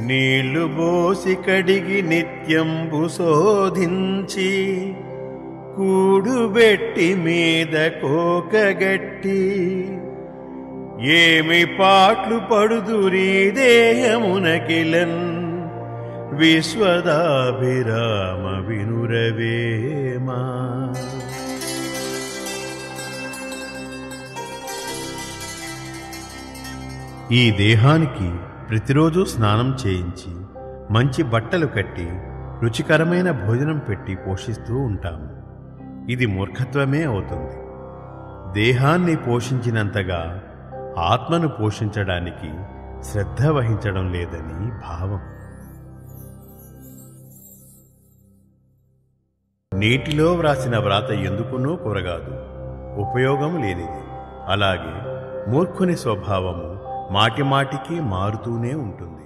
నీళ్లు బోసి కడిగి నిత్యంబు శోధించి కూడుబెట్టి మీద కోకగట్టి ఏమి పాట్లు పడుదురీ దేహమునకిలన్ విశ్వదాభిరామ వినురవేమా. ఈ దేహానికి ప్రతిరోజు స్నానం చేయించి మంచి బట్టలు కట్టి రుచికరమైన భోజనం పెట్టి పోషిస్తూ ఉంటాము. ఇది మూర్ఖత్వమే అవుతుంది. దేహాన్ని పోషించినంతగా ఆత్మను పోషించడానికి శ్రద్ధ వహించడం లేదని భావం. నీటిలో వ్రాసిన వ్రాత ఎందుకునో కొరగాదు, ఉపయోగం లేనిది. అలాగే మూర్ఖుని స్వభావము మాటిమాటికి మారుతూనే ఉంటుంది.